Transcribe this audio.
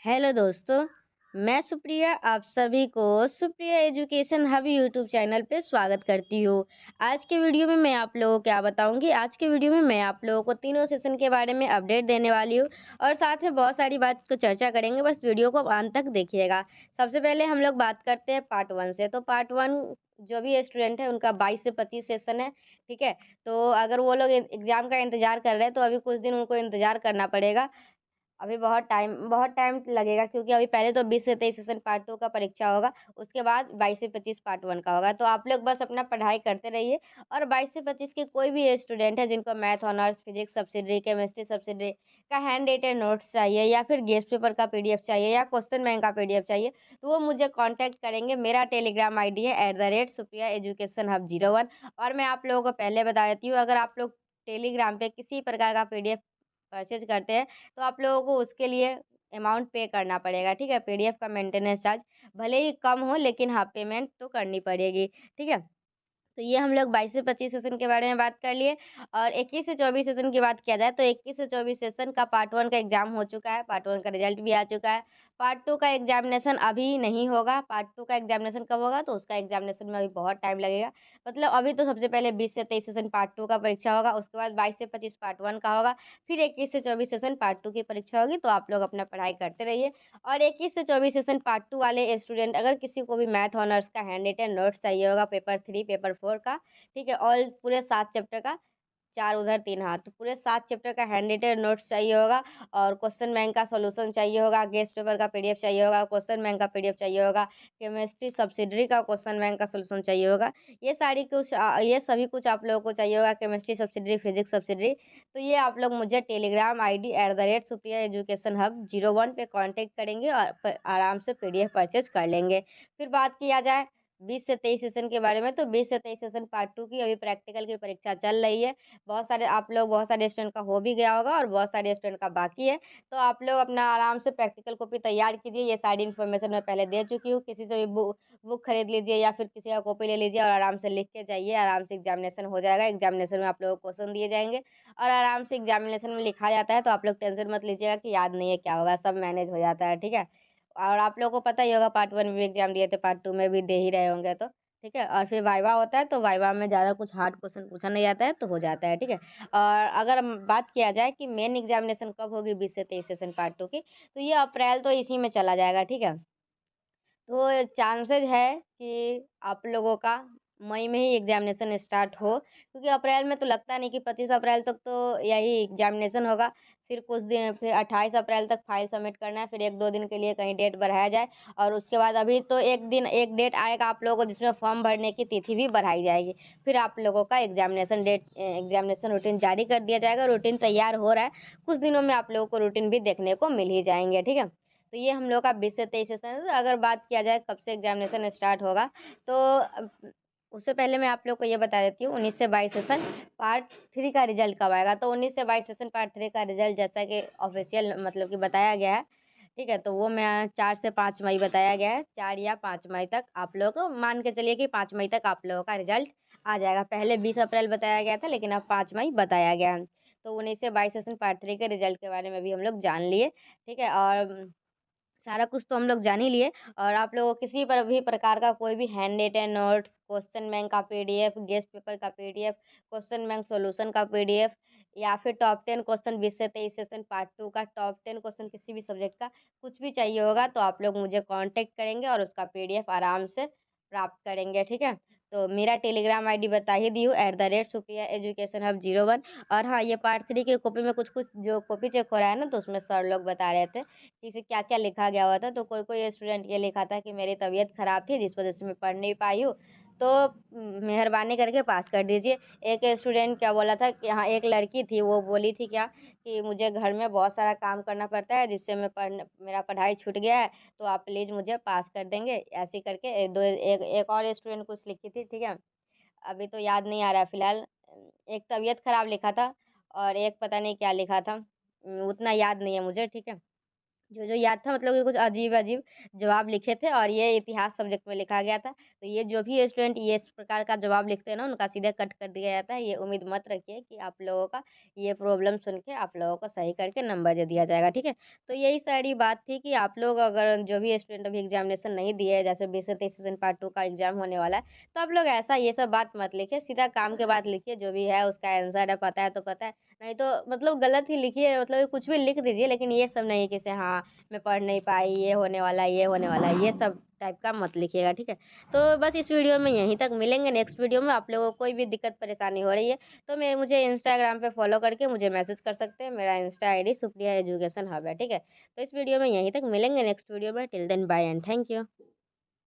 Hello दोस्तों, मैं सुप्रिया आप सभी को Supriya education hub YouTube channel पे स्वागत करती हूँ। आज के वीडियो में मैं आप लोगों को क्या बताऊँगी, आज के वीडियो में मैं आप लोगों को तीनों सेशन के बारे में अपडेट देने वाली हूँ और साथ में बहुत सारी बात को चर्चा करेंगे, बस वीडियो को अंत तक देखिएगा। सबसे पहले हम लोग बात करते हैं पार्ट 1 से, तो पार्ट 1 जो भी स्टूडेंट है उनका 22 से 25 सेशन है, ठीक है? तो अगर वो लोग एग्ज़ाम का इंतज़ार कर रहे हैं, तो अभी कुछ दिन उनको इंतज़ार करना पड़ेगा। अभी बहुत टाइम लगेगा क्योंकि अभी पहले तो 20 से 23 सेशन पार्ट 2 का परीक्षा होगा, उसके बाद 22 से 25 पार्ट 1 का होगा। तो आप लोग बस अपना पढ़ाई करते रहिए और 22 से 25 के कोई भी स्टूडेंट है जिनको math honours, physics subsidiary, chemistry subsidiary का हैंड रिटेन नोट्स चाहिए या फिर गेस्ट पेपर का पीडीएफ चाहिए या क्वेश्चन बैंक का पीडीएफ चाहिए, तो वो मुझे कॉन्टैक्ट करेंगे। मेरा टेलीग्राम आईडी है @सुप्रिया एजुकेशन हब 01 और मैं आप लोगों को पहले बता देती हूँ, अगर आप लोग टेलीग्राम पे किसी प्रकार का पीडीएफ परचेज़ करते हैं तो आप लोगों को उसके लिए अमाउंट पे करना पड़ेगा, ठीक है? पीडीएफ का मेंटेनेंस चार्ज भले ही कम हो लेकिन हाँ, पेमेंट तो करनी पड़ेगी, ठीक है? तो ये हम लोग 22 से 25 सेशन के बारे में बात कर लिए और 21 से 24 सेशन की बात किया जाए तो 21 से 24 सेशन का पार्ट 1 का एग्ज़ाम हो चुका है, पार्ट 1 का रिज़ल्ट भी आ चुका है। पार्ट 2 का एग्ज़ामिनेशन अभी नहीं होगा, पार्ट 2 का एग्ज़ामिनेशन कब होगा तो उसका एग्ज़ामिनेशन में अभी बहुत टाइम लगेगा। मतलब अभी तो सबसे पहले 20 से 23 सेशन पार्ट 2 का परीक्षा होगा, उसके बाद 22 से 25 पार्ट 1 का होगा, फिर 21 से 24 सेशन पार्ट 2 की परीक्षा होगी, तो आप लोग अपना पढ़ाई करते रहिए। और 21 से 24 सेशन पार्ट 2 वाले स्टूडेंट अगर किसी को भी मैथ ऑनर्स का हैंड रिटेन नोट्स चाहिए होगा पेपर 3, पेपर 4 का, ठीक है? ऑल पूरे 7 चैप्टर का, 4 उधर 3 हाथ, तो पूरे 7 चैप्टर का हैंड रिटेन नोट्स चाहिए होगा और क्वेश्चन बैंक का सॉल्यूशन चाहिए होगा, गेस्ट पेपर का पीडीएफ चाहिए होगा, क्वेश्चन बैंक का पीडीएफ चाहिए होगा, केमिस्ट्री सब्सिडरी का क्वेश्चन बैंक का सॉल्यूशन चाहिए होगा। ये सभी कुछ आप लोगों को चाहिए होगा, केमिस्ट्री सब्सिडरी, फिजिक्स सब्सिडरी। तो ये आप लोग मुझे Telegram ID @Supriya education hub 01 पे कॉन्टैक्ट करेंगे और आराम से पीडीएफ परचेज़ कर लेंगे। फिर बात किया जाए 20 से 23 सेशन के बारे में, तो 20 से 23 सेशन पार्ट 2 की अभी प्रैक्टिकल की परीक्षा चल रही है। बहुत सारे स्टूडेंट का हो भी गया होगा और बहुत सारे स्टूडेंट का बाकी है। तो आप लोग अपना आराम से प्रैक्टिकल कॉपी तैयार कीजिए, ये सारी इन्फॉर्मेशन मैं पहले दे चुकी हूँ। किसी से भी बुक खरीद लीजिए या फिर किसी का कॉपी ले लीजिए और आराम से लिख के जाइए, आराम से एग्ज़ामिनेशन हो जाएगा। एग्ज़ामिनेशन में आप लोगों को क्वेश्चन दिए जाएँगे और आराम से एग्ज़ामिनेशन में लिखा जाता है, तो आप लोग टेंशन मत लीजिएगा कि याद नहीं है, क्या होगा, सब मैनेज हो जाता है, ठीक है? और आप लोगों को पता ही होगा पार्ट 1 में भी एग्ज़ाम दिए थे, पार्ट 2 में भी दे ही रहे होंगे तो, ठीक है? और फिर वाइवा होता है, तो वाइवा में ज़्यादा कुछ हार्ड क्वेश्चन पूछा नहीं जाता है, तो हो जाता है, ठीक है? और अगर बात किया जाए कि मेन एग्ज़ामिनेशन कब होगी 20 से 23 सेशन पार्ट 2 की, तो ये अप्रैल तो इसी में चला जाएगा, ठीक है? तो चांसेज़ है कि आप लोगों का मई में ही एग्ज़ामिनेशन स्टार्ट हो, क्योंकि अप्रैल में तो लगता नहीं कि 25 अप्रैल तक तो यही एग्ज़ामिनेशन होगा। फिर 28 अप्रैल तक फाइल सबमिट करना है, फिर 1-2 दिन के लिए कहीं डेट बढ़ाया जाए और उसके बाद अभी तो एक डेट आएगा आप लोगों को जिसमें फॉर्म भरने की तिथि भी बढ़ाई जाएगी। फिर आप लोगों का एग्ज़ामिनेशन रूटीन जारी कर दिया जाएगा, रूटीन तैयार हो रहा है। कुछ दिनों में आप लोगों को रूटीन भी देखने को मिल ही जाएँगे, ठीक है? तो ये हम लोग का 20 से 23 सेशन है। अगर बात किया जाए कब से एग्ज़ामिनेशन स्टार्ट होगा, तो उससे पहले मैं आप लोग को ये बता देती हूँ 19 से 22 सेशन पार्ट 3 का रिज़ल्ट कब आएगा। तो 19 से 22 सेशन पार्ट 3 का रिज़ल्ट जैसा कि ऑफ़िशियल मतलब कि बताया गया है, ठीक है? तो वो मैं 4 से 5 मई बताया गया है, 4 या 5 मई तक आप लोगों को मान के चलिए कि 5 मई तक आप लोगों का रिज़ल्ट आ जाएगा। पहले 20 अप्रैल बताया गया था लेकिन अब 5 मई बताया गया है। तो 19 से 22 सेशन पार्ट 3 के रिज़ल्ट के बारे में भी हम लोग जान लिए, ठीक है? और सारा कुछ तो हम लोग जान ही लिए और आप लोगों को किसी पर भी प्रकार का कोई भी hand retain notes, question bank का पीडीएफ, गेस्ट पेपर का पीडीएफ, क्वेश्चन बैंक सॉल्यूशन का पीडीएफ या फिर टॉप 10 क्वेश्चन 20 से 23 सेशन पार्ट 2 का टॉप 10 क्वेश्चन किसी भी सब्जेक्ट का कुछ भी चाहिए होगा तो आप लोग मुझे कांटेक्ट करेंगे और उसका पीडीएफ आराम से प्राप्त करेंगे, ठीक है? तो मेरा टेलीग्राम आईडी बता ही दी हूँ @सुप्रिया एजुकेशन हब 01 और हाँ, ये पार्ट 3 की कॉपी में कुछ-कुछ जो कॉपी चेक हो रहा है ना, तो उसमें सर लोग बता रहे थे इसे क्या-क्या लिखा गया हुआ था, तो कोई-कोई स्टूडेंट ये लिखा था कि मेरी तबीयत ख़राब थी जिस वज़ह से मैं पढ़ नहीं पाई हूँ, तो मेहरबानी करके पास कर दीजिए। एक स्टूडेंट क्या बोला था कि हाँ, एक लड़की थी वो बोली थी क्या कि मुझे घर में बहुत सारा काम करना पड़ता है जिससे मेरा पढ़ाई छूट गया है, तो आप प्लीज़ मुझे पास कर देंगे। ऐसे करके एक और स्टूडेंट कुछ लिखी थी, ठीक है? अभी तो याद नहीं आ रहा है फ़िलहाल। एक तबीयत ख़राब लिखा था और एक पता नहीं क्या लिखा था। उतना याद नहीं है मुझे, ठीक है? जो याद था मतलब कि कुछ अजीब-अजीब जवाब लिखे थे और ये इतिहास सब्जेक्ट में लिखा गया था। तो ये जो भी स्टूडेंट ये इस प्रकार का जवाब लिखते हैं ना, उनका सीधे कट कर दिया जाता है। ये उम्मीद मत रखिए कि आप लोगों का ये प्रॉब्लम सुन के आप लोगों को सही करके नंबर दे दिया जाएगा, ठीक है? तो यही सारी बात थी कि आप लोग अगर जो भी स्टूडेंट अभी एग्ज़ामिनेशन नहीं दिए, जैसे 20 से 23 सेशन पार्ट 2 का एग्ज़ाम होने वाला है, तो आप लोग ऐसा ये सब बात मत लिखिए, सीधा काम के बात लिखिए, जो भी है उसका आंसर है, पता है तो पता है, नहीं तो मतलब गलत ही लिखिए, मतलब कुछ भी लिख दीजिए लेकिन ये सब नहीं कि से हाँ, मैं पढ़ नहीं पाई, ये होने वाला है, ये होने वाला है, ये सब टाइप का मत लिखिएगा, ठीक है? तो बस इस वीडियो में यहीं तक, मिलेंगे नेक्स्ट वीडियो में। आप लोगों को कोई भी दिक्कत परेशानी हो रही है, तो मैं मुझे इंस्टाग्राम पे फॉलो करके मुझे मैसेज कर सकते हैं। मेरा Insta ID Supriya education hub है, ठीक है? तो इस वीडियो में यहीं तक, मिलेंगे नेक्स्ट वीडियो में। Till then bye and thank you.